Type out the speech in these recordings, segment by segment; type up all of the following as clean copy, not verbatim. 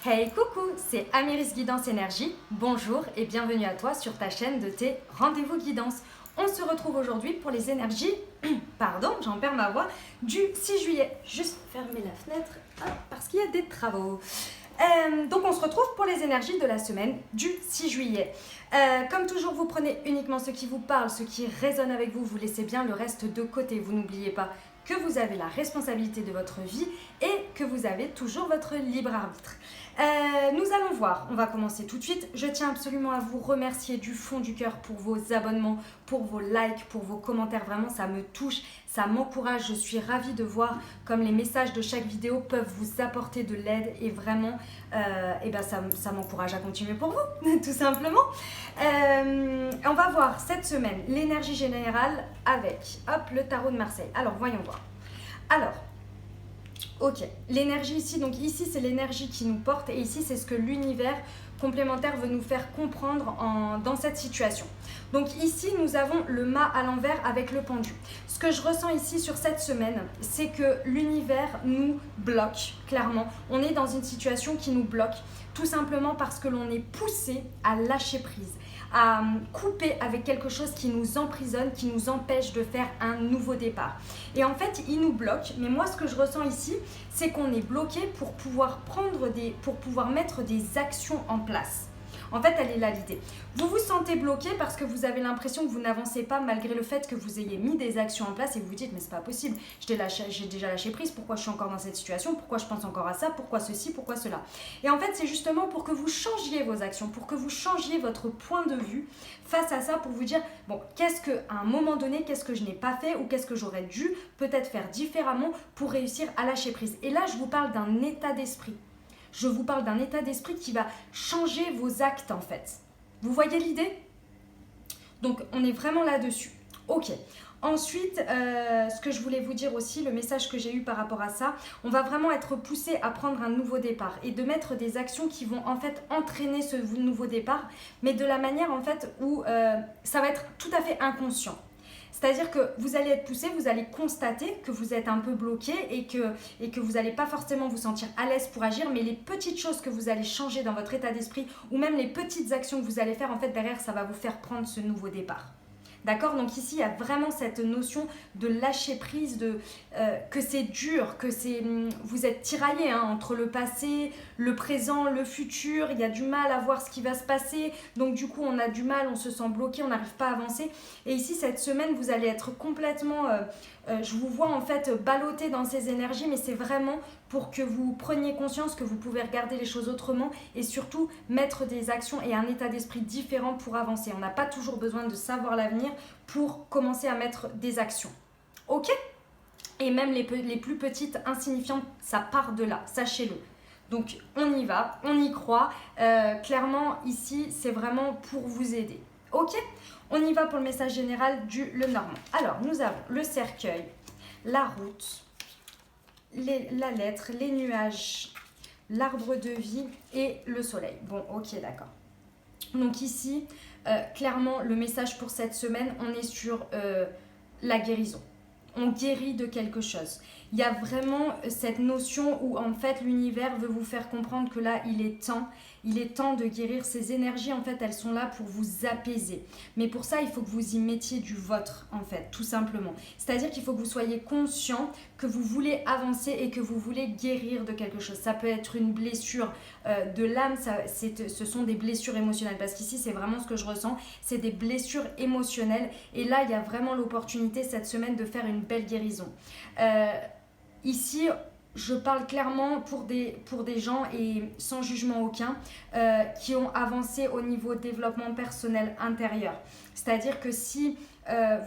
Hey coucou, c'est Amiris Guidance Énergie. Bonjour et bienvenue à toi sur ta chaîne de tes rendez-vous guidance. On se retrouve aujourd'hui pour les énergies, pardon, j'en perds ma voix, du 6 juillet. Juste fermer la fenêtre parce qu'il y a des travaux. Donc on se retrouve pour les énergies de la semaine du 6 juillet. Comme toujours, vous prenez uniquement ce qui vous parle, ce qui résonne avec vous, vous laissez bien le reste de côté. Vous n'oubliez pas que vous avez la responsabilité de votre vie et que vous avez toujours votre libre arbitre. Nous allons voir, on va commencer tout de suite. Je tiens absolument à vous remercier du fond du cœur pour vos abonnements, pour vos likes, pour vos commentaires. Vraiment, ça me touche, ça m'encourage. Je suis ravie de voir comme les messages de chaque vidéo peuvent vous apporter de l'aide et vraiment, ça m'encourage à continuer pour vous, tout simplement. On va voir cette semaine l'énergie générale avec, le tarot de Marseille. Alors, voyons voir. Alors, ok, l'énergie ici, donc ici c'est l'énergie qui nous porte et ici c'est ce que l'univers complémentaire veut nous faire comprendre dans cette situation. Donc ici nous avons le mât à l'envers avec le pendu. Ce que je ressens ici sur cette semaine, c'est que l'univers nous bloque, clairement. On est dans une situation qui nous bloque, tout simplement parce que l'on est poussé à lâcher prise, à couper avec quelque chose qui nous emprisonne, qui nous empêche de faire un nouveau départ. Et en fait, il nous bloque, mais moi ce que je ressens ici, c'est qu'on est bloqué pour pouvoir mettre des actions en place. En fait, elle est là l'idée. Vous vous sentez bloqué parce que vous avez l'impression que vous n'avancez pas malgré le fait que vous ayez mis des actions en place et vous vous dites mais c'est pas possible, j'ai déjà lâché prise, pourquoi je suis encore dans cette situation, pourquoi je pense encore à ça, pourquoi ceci, pourquoi cela. Et en fait, c'est justement pour que vous changiez vos actions, pour que vous changiez votre point de vue face à ça, pour vous dire bon, à un moment donné, qu'est-ce que je n'ai pas fait ou qu'est-ce que j'aurais dû peut-être faire différemment pour réussir à lâcher prise. Et là, je vous parle d'un état d'esprit. Je vous parle d'un état d'esprit qui va changer vos actes en fait. Vous voyez l'idée? Donc on est vraiment là-dessus. Ok. Ensuite, ce que je voulais vous dire aussi, le message que j'ai eu par rapport à ça, on va vraiment être poussé à prendre un nouveau départ et de mettre des actions qui vont en fait entraîner ce nouveau départ, mais de la manière en fait où ça va être tout à fait inconscient. C'est-à-dire que vous allez être poussé, vous allez constater que vous êtes un peu bloqué et que vous n'allez pas forcément vous sentir à l'aise pour agir, mais les petites choses que vous allez changer dans votre état d'esprit ou même les petites actions que vous allez faire, en fait, derrière, ça va vous faire prendre ce nouveau départ. D'accord? Donc ici, il y a vraiment cette notion de lâcher prise, que c'est dur, vous êtes tiraillé entre le passé, le présent, le futur. Il y a du mal à voir ce qui va se passer. Donc du coup, on a du mal, on se sent bloqué, on n'arrive pas à avancer. Et ici, cette semaine, vous allez être complètement... je vous vois en fait balloter dans ces énergies, mais c'est vraiment pour que vous preniez conscience que vous pouvez regarder les choses autrement et surtout mettre des actions et un état d'esprit différent pour avancer. On n'a pas toujours besoin de savoir l'avenir pour commencer à mettre des actions. Ok? Et même les plus petites, insignifiantes, ça part de là, sachez-le. Donc on y va, on y croit. Clairement, ici, c'est vraiment pour vous aider. Ok? On y va pour le message général du Lenormand. Alors, nous avons le cercueil, la route, la lettre, les nuages, l'arbre de vie et le soleil. Bon, ok, d'accord. Donc ici, clairement, le message pour cette semaine, on est sur la guérison. On guérit de quelque chose. Il y a vraiment cette notion où en fait l'univers veut vous faire comprendre que là il est temps de guérir. Ces énergies en fait elles sont là pour vous apaiser. Mais pour ça il faut que vous y mettiez du vôtre en fait, tout simplement. C'est-à-dire qu'il faut que vous soyez conscient que vous voulez avancer et que vous voulez guérir de quelque chose. Ça peut être une blessure de l'âme, ce sont des blessures émotionnelles parce qu'ici c'est vraiment ce que je ressens, c'est des blessures émotionnelles et là il y a vraiment l'opportunité cette semaine de faire une belle guérison. Ici, je parle clairement pour des gens et sans jugement aucun qui ont avancé au niveau développement personnel intérieur. C'est-à-dire que si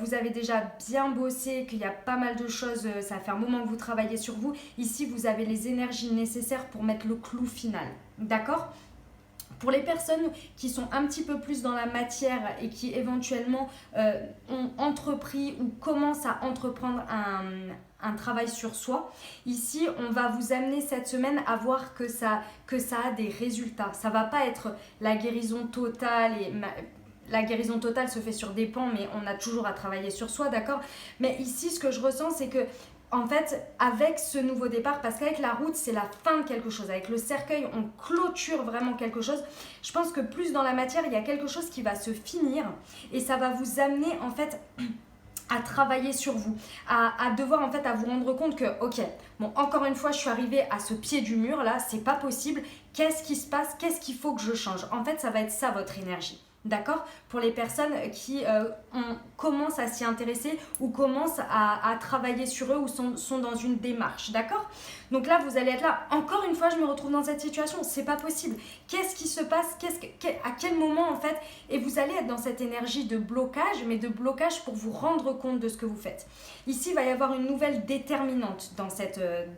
vous avez déjà bien bossé, qu'il y a pas mal de choses, ça fait un moment que vous travaillez sur vous, ici vous avez les énergies nécessaires pour mettre le clou final. D'accord ? Pour les personnes qui sont un petit peu plus dans la matière et qui éventuellement ont entrepris ou commencent à entreprendre un travail sur soi, ici on va vous amener cette semaine à voir que ça a des résultats. Ça ne va pas être la guérison totale la guérison totale se fait sur des pans, mais on a toujours à travailler sur soi, d'accord? Mais ici, ce que je ressens, c'est que en fait, avec ce nouveau départ, parce qu'avec la route, c'est la fin de quelque chose. Avec le cercueil, on clôture vraiment quelque chose. Je pense que plus dans la matière, il y a quelque chose qui va se finir et ça va vous amener en fait à travailler sur vous, à devoir en fait à vous rendre compte que ok, bon encore une fois je suis arrivée à ce pied du mur là, c'est pas possible, qu'est-ce qui se passe, qu'est-ce qu'il faut que je change. En fait ça va être ça votre énergie. D'accord? Pour les personnes qui commencent à s'y intéresser ou commencent à travailler sur eux ou sont dans une démarche. D'accord? Donc là, vous allez être là. Encore une fois, je me retrouve dans cette situation. C'est pas possible. Qu'est-ce qui se passe? À quel moment, en fait? Et vous allez être dans cette énergie de blocage, mais de blocage pour vous rendre compte de ce que vous faites. Ici, il va y avoir une nouvelle déterminante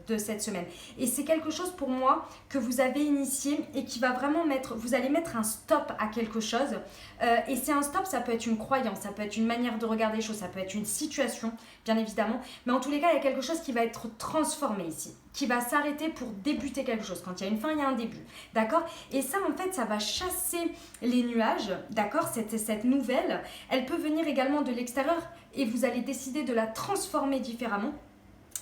de cette semaine. Et c'est quelque chose pour moi que vous avez initié et qui va vraiment vous allez mettre un stop à quelque chose. Et c'est un stop, ça peut être une croyance, ça peut être une manière de regarder les choses, ça peut être une situation, bien évidemment. Mais en tous les cas, il y a quelque chose qui va être transformé ici, qui va s'arrêter pour débuter quelque chose. Quand il y a une fin, il y a un début, d'accord? Et ça, en fait, ça va chasser les nuages, d'accord? Cette nouvelle, elle peut venir également de l'extérieur et vous allez décider de la transformer différemment.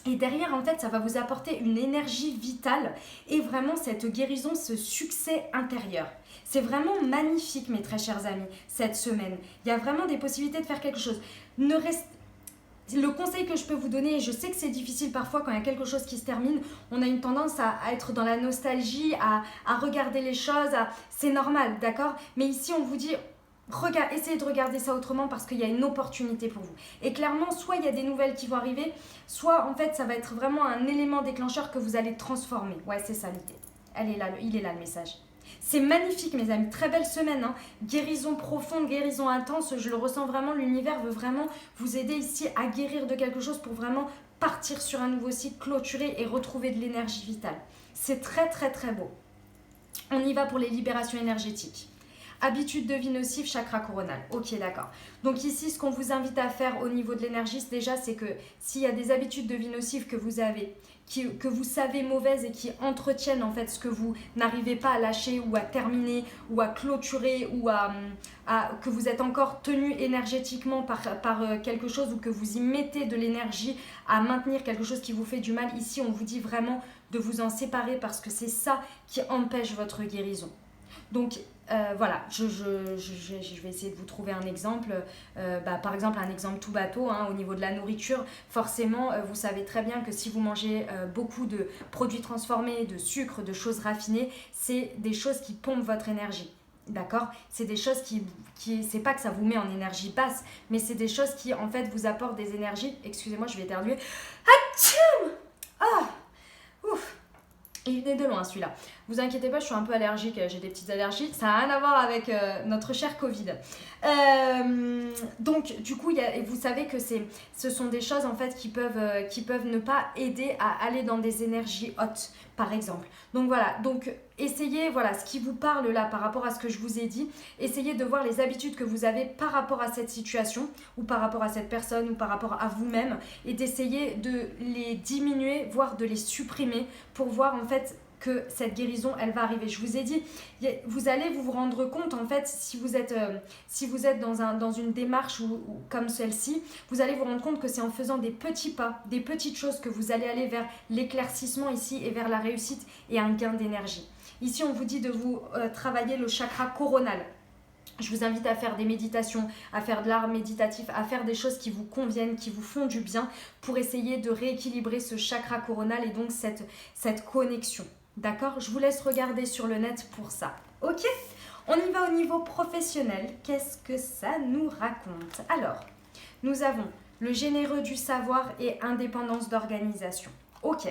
Et derrière, en fait, ça va vous apporter une énergie vitale et vraiment cette guérison, ce succès intérieur. C'est vraiment magnifique, mes très chers amis, cette semaine. Il y a vraiment des possibilités de faire quelque chose. Le conseil que je peux vous donner, et je sais que c'est difficile parfois quand il y a quelque chose qui se termine, on a une tendance à être dans la nostalgie, à regarder les choses, c'est normal, d'accord? Mais ici, on vous dit... essayez de regarder ça autrement parce qu'il y a une opportunité pour vous. Et clairement, soit il y a des nouvelles qui vont arriver, soit en fait ça va être vraiment un élément déclencheur que vous allez transformer. Ouais, c'est ça l'idée. Il est là le message. C'est magnifique mes amis, très belle semaine, hein. Guérison profonde, guérison intense, je le ressens vraiment, l'univers veut vraiment vous aider ici à guérir de quelque chose pour vraiment partir sur un nouveau cycle, clôturer et retrouver de l'énergie vitale. C'est très très très beau. On y va pour les libérations énergétiques. Habitude de vie nocive, chakra coronal. Ok, d'accord. Donc ici, ce qu'on vous invite à faire au niveau de l'énergie, déjà, c'est que s'il y a des habitudes de vie nocives que vous avez, que vous savez mauvaises et qui entretiennent en fait ce que vous n'arrivez pas à lâcher ou à terminer ou à clôturer ou que vous êtes encore tenu énergétiquement par quelque chose ou que vous y mettez de l'énergie à maintenir quelque chose qui vous fait du mal, ici, on vous dit vraiment de vous en séparer parce que c'est ça qui empêche votre guérison. Donc voilà, je vais essayer de vous trouver un exemple. Par exemple, un exemple tout bateau, hein, au niveau de la nourriture. Forcément, vous savez très bien que si vous mangez beaucoup de produits transformés, de sucre, de choses raffinées, c'est des choses qui pompent votre énergie. D'accord? C'est des choses c'est pas que ça vous met en énergie basse, mais c'est des choses qui en fait vous apportent des énergies. Excusez-moi, je vais éternuer. Atchoum! Ah! Ouf! Il venait de loin celui-là. Vous inquiétez pas, je suis un peu allergique, j'ai des petites allergies. Ça n'a rien à voir avec notre cher Covid. Donc du coup, vous savez que ce sont des choses en fait qui peuvent ne pas aider à aller dans des énergies hautes, par exemple. Donc voilà, essayez, voilà, ce qui vous parle là par rapport à ce que je vous ai dit, essayez de voir les habitudes que vous avez par rapport à cette situation, ou par rapport à cette personne, ou par rapport à vous-même, et d'essayer de les diminuer, voire de les supprimer, pour voir en fait que cette guérison, elle va arriver. Je vous ai dit, vous allez vous rendre compte, en fait, si vous êtes dans une démarche ou comme celle-ci, vous allez vous rendre compte que c'est en faisant des petits pas, des petites choses que vous allez aller vers l'éclaircissement ici et vers la réussite et un gain d'énergie. Ici, on vous dit de vous travailler le chakra coronal. Je vous invite à faire des méditations, à faire de l'art méditatif, à faire des choses qui vous conviennent, qui vous font du bien pour essayer de rééquilibrer ce chakra coronal et donc cette connexion. D'accord? Je vous laisse regarder sur le net pour ça. Ok? On y va au niveau professionnel. Qu'est-ce que ça nous raconte? Alors, nous avons le généreux du savoir et indépendance d'organisation. Ok.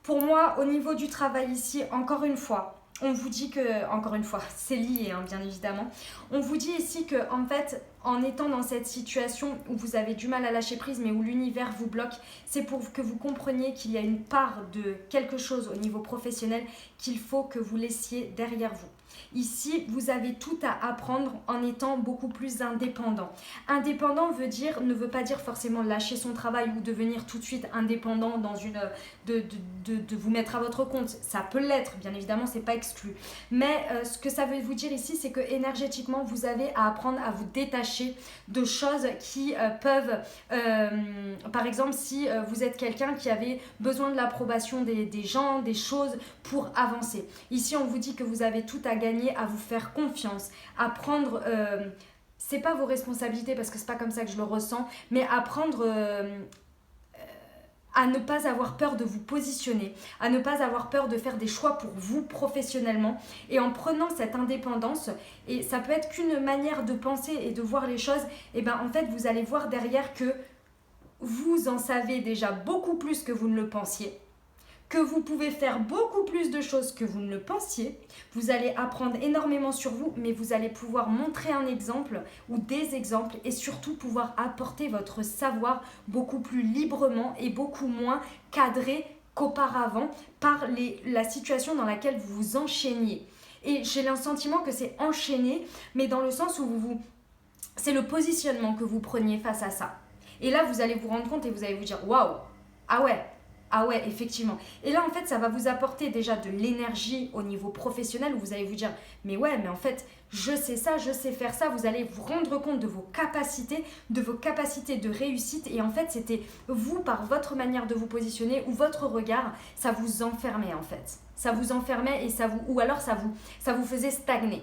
Pour moi, au niveau du travail ici, encore une fois, on vous dit que, encore une fois, c'est lié hein, bien évidemment, on vous dit ici que en fait, en étant dans cette situation où vous avez du mal à lâcher prise mais où l'univers vous bloque, c'est pour que vous compreniez qu'il y a une part de quelque chose au niveau professionnel qu'il faut que vous laissiez derrière vous. Ici, vous avez tout à apprendre en étant beaucoup plus indépendant. Indépendant ne veut pas dire forcément lâcher son travail ou devenir tout de suite indépendant dans de vous mettre à votre compte. Ça peut l'être, bien évidemment, c'est pas exclu. Mais ce que ça veut vous dire ici, c'est que énergétiquement, vous avez à apprendre à vous détacher de choses qui peuvent, par exemple, si vous êtes quelqu'un qui avait besoin de l'approbation des gens, des choses pour avancer. Ici, on vous dit que vous avez tout à gagner, à vous faire confiance, à prendre, c'est pas vos responsabilités parce que c'est pas comme ça que je le ressens, mais à prendre, à ne pas avoir peur de vous positionner, à ne pas avoir peur de faire des choix pour vous professionnellement. Et en prenant cette indépendance, et ça peut être qu'une manière de penser et de voir les choses, et ben en fait vous allez voir derrière que vous en savez déjà beaucoup plus que vous ne le pensiez, que vous pouvez faire beaucoup plus de choses que vous ne le pensiez. Vous allez apprendre énormément sur vous, mais vous allez pouvoir montrer un exemple ou des exemples et surtout pouvoir apporter votre savoir beaucoup plus librement et beaucoup moins cadré qu'auparavant par la situation dans laquelle vous vous enchaîniez. Et j'ai le sentiment que c'est enchaîné, mais dans le sens où c'est le positionnement que vous preniez face à ça. Et là, vous allez vous rendre compte et vous allez vous dire « Waouh, ah ouais, effectivement. » Et là, en fait, ça va vous apporter déjà de l'énergie au niveau professionnel où vous allez vous dire « Mais ouais, mais en fait, je sais ça, je sais faire ça. » Vous allez vous rendre compte de vos capacités de réussite. Et en fait, c'était vous, par votre manière de vous positionner ou votre regard, ça vous enfermait en fait. Ça vous enfermait et ou alors ça vous faisait stagner.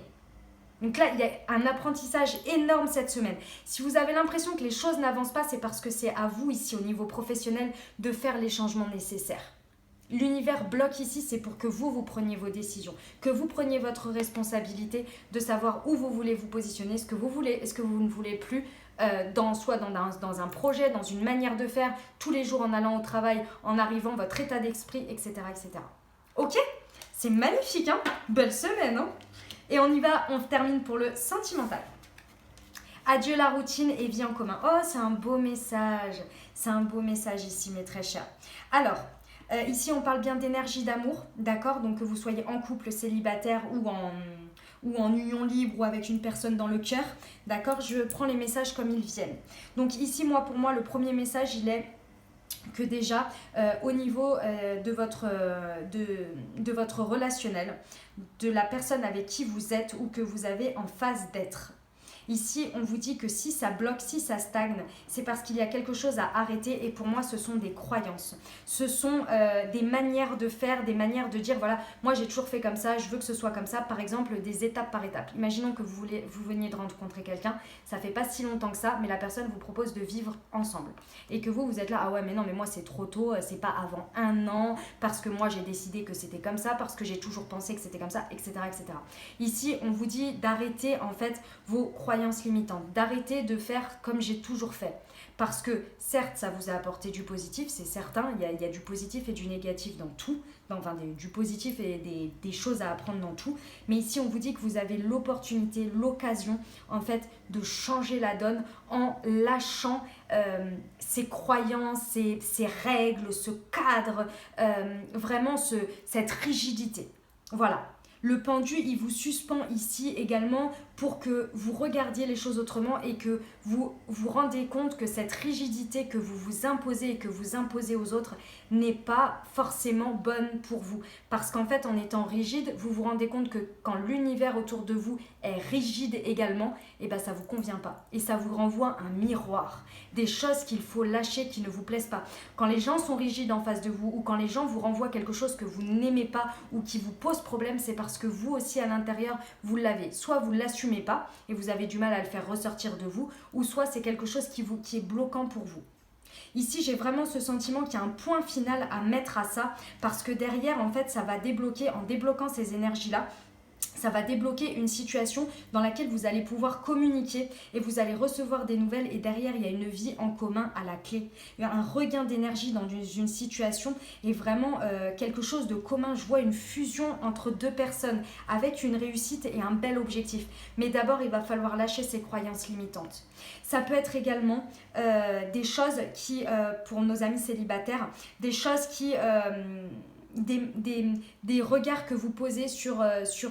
Donc là, il y a un apprentissage énorme cette semaine. Si vous avez l'impression que les choses n'avancent pas, c'est parce que c'est à vous ici au niveau professionnel de faire les changements nécessaires. L'univers bloque ici, c'est pour que vous preniez vos décisions, que vous preniez votre responsabilité de savoir où vous voulez vous positionner, ce que vous voulez, ce que vous ne voulez plus, soit dans un projet, dans une manière de faire, tous les jours en allant au travail, en arrivant, votre état d'esprit, etc. etc. Ok ? C'est magnifique, hein ? Belle semaine, hein ? Et on y va, on termine pour le sentimental. Adieu la routine et vie en commun. Oh, c'est un beau message. C'est un beau message ici, mes très chers. Alors, ici, on parle bien d'énergie d'amour, d'accord ? Donc, que vous soyez en couple, célibataire ou en union libre ou avec une personne dans le cœur, d'accord ? Je prends les messages comme ils viennent. Donc, ici, pour moi, le premier message, il est que déjà au niveau de votre relationnel, de la personne avec qui vous êtes ou que vous avez en phase d'être. Ici, on vous dit que si ça bloque, si ça stagne, c'est parce qu'il y a quelque chose à arrêter et pour moi, ce sont des croyances. Ce sont des manières de faire, des manières de dire, voilà, moi j'ai toujours fait comme ça, je veux que ce soit comme ça, par exemple, des étapes par étape. Imaginons que vous veniez de rencontrer quelqu'un, ça fait pas si longtemps que ça, mais la personne vous propose de vivre ensemble. Et que vous êtes là, ah ouais, mais non, mais moi c'est trop tôt, c'est pas avant 1 an, parce que moi j'ai décidé que c'était comme ça, parce que j'ai toujours pensé que c'était comme ça, etc., etc. Ici, on vous dit d'arrêter en fait vos croyances limitantes, d'arrêter de faire comme j'ai toujours fait. Parce que certes, ça vous a apporté du positif, c'est certain, il y a du positif et du négatif dans tout, du positif et des choses à apprendre dans tout. Mais ici, on vous dit que vous avez l'opportunité, l'occasion, en fait, de changer la donne en lâchant ces croyances, ces règles, ce cadre, vraiment cette rigidité. Voilà. Le pendu, il vous suspend ici également pour que vous regardiez les choses autrement et que vous vous rendez compte que cette rigidité que vous vous imposez et que vous imposez aux autres n'est pas forcément bonne pour vous. Parce qu'en fait, en étant rigide, vous vous rendez compte que quand l'univers autour de vous est rigide également, et ben ça ne vous convient pas. Et ça vous renvoie un miroir, des choses qu'il faut lâcher qui ne vous plaisent pas. Quand les gens sont rigides en face de vous ou quand les gens vous renvoient quelque chose que vous n'aimez pas ou qui vous pose problème, c'est parce que vous aussi à l'intérieur, vous l'avez. Soit vous ne l'assumez pas et vous avez du mal à le faire ressortir de vous, ou soit c'est quelque chose qui est bloquant pour vous. Ici, j'ai vraiment ce sentiment qu'il y a un point final à mettre à ça parce que derrière, en fait, ça va débloquer, en débloquant ces énergies-là, ça va débloquer une situation dans laquelle vous allez pouvoir communiquer et vous allez recevoir des nouvelles et derrière il y a une vie en commun à la clé. Il y a un regain d'énergie dans une situation et vraiment quelque chose de commun. Je vois une fusion entre deux personnes avec une réussite et un bel objectif. Mais d'abord il va falloir lâcher ses croyances limitantes. Ça peut être également des choses qui, pour nos amis célibataires, des choses qui des regards que vous posez sur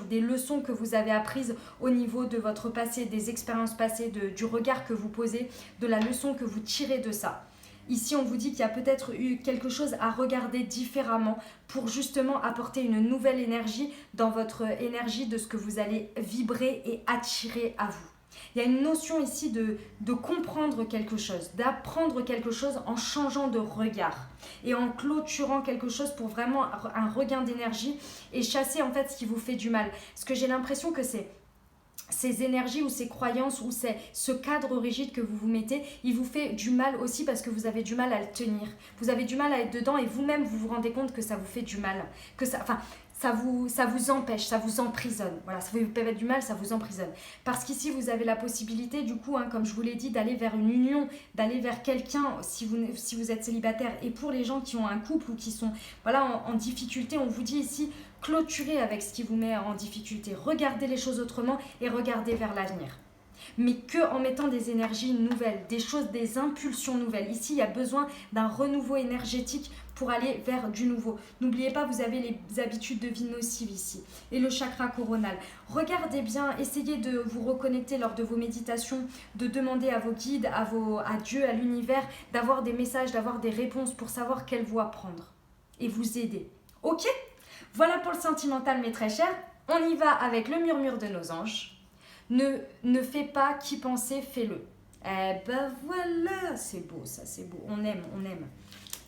des leçons que vous avez apprises au niveau de votre passé, des expériences passées, du regard que vous posez, de la leçon que vous tirez de ça. Ici, on vous dit qu'il y a peut-être eu quelque chose à regarder différemment pour justement apporter une nouvelle énergie dans votre énergie de ce que vous allez vibrer et attirer à vous. Il y a une notion ici de comprendre quelque chose, d'apprendre quelque chose en changeant de regard et en clôturant quelque chose pour vraiment un regain d'énergie et chasser en fait ce qui vous fait du mal. Parce que j'ai l'impression que ces énergies ou ces croyances ou ce cadre rigide que vous vous mettez, il vous fait du mal aussi parce que vous avez du mal à le tenir. Vous avez du mal à être dedans et vous-même vous vous rendez compte que ça vous fait du mal. Ça vous empêche, ça vous emprisonne. Voilà, ça vous peut être du mal, ça vous emprisonne. Parce qu'ici, vous avez la possibilité, du coup, comme je vous l'ai dit, d'aller vers une union, d'aller vers quelqu'un si vous êtes célibataire. Et pour les gens qui ont un couple ou qui sont en difficulté, on vous dit ici, clôturez avec ce qui vous met en difficulté. Regardez les choses autrement et regardez vers l'avenir. Mais qu'en mettant des énergies nouvelles, des impulsions nouvelles. Ici, il y a besoin d'un renouveau énergétique pour aller vers du nouveau. N'oubliez pas, vous avez les habitudes de vie nocives ici. Et le chakra coronal. Regardez bien, essayez de vous reconnecter lors de vos méditations, de demander à vos guides, à Dieu, à l'univers, d'avoir des messages, d'avoir des réponses pour savoir quelle voie prendre. Et vous aider. Ok ? Voilà pour le sentimental, mes très chers. On y va avec le murmure de nos anges. Ne fais pas qui penser, fais-le. Eh ben voilà, c'est beau ça, c'est beau. On aime.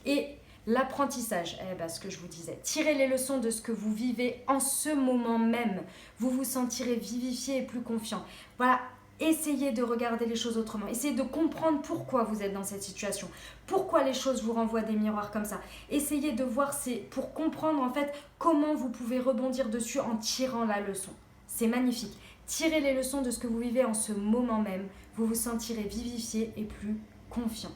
Et l'apprentissage, ce que je vous disais. Tirez les leçons de ce que vous vivez en ce moment même. Vous vous sentirez vivifié et plus confiant. Voilà, essayez de regarder les choses autrement. Essayez de comprendre pourquoi vous êtes dans cette situation. Pourquoi les choses vous renvoient des miroirs comme ça. Essayez de voir, pour comprendre en fait comment vous pouvez rebondir dessus en tirant la leçon. C'est magnifique. Tirez les leçons de ce que vous vivez en ce moment même. Vous vous sentirez vivifié et plus confiant.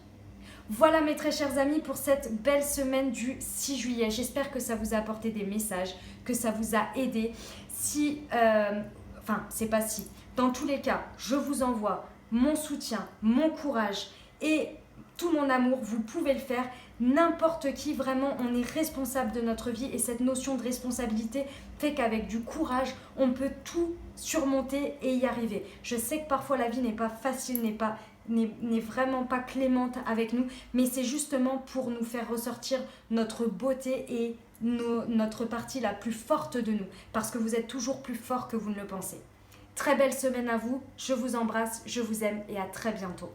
Voilà mes très chers amis pour cette belle semaine du 6 juillet. J'espère que ça vous a apporté des messages, que ça vous a aidé. Dans tous les cas, je vous envoie mon soutien, mon courage et tout mon amour. Vous pouvez le faire. N'importe qui, vraiment, on est responsable de notre vie et cette notion de responsabilité fait qu'avec du courage, on peut tout surmonter et y arriver. Je sais que parfois la vie n'est pas facile, n'est vraiment pas clémente avec nous, mais c'est justement pour nous faire ressortir notre beauté et notre partie la plus forte de nous, parce que vous êtes toujours plus fort que vous ne le pensez. Très belle semaine à vous, je vous embrasse, je vous aime et à très bientôt.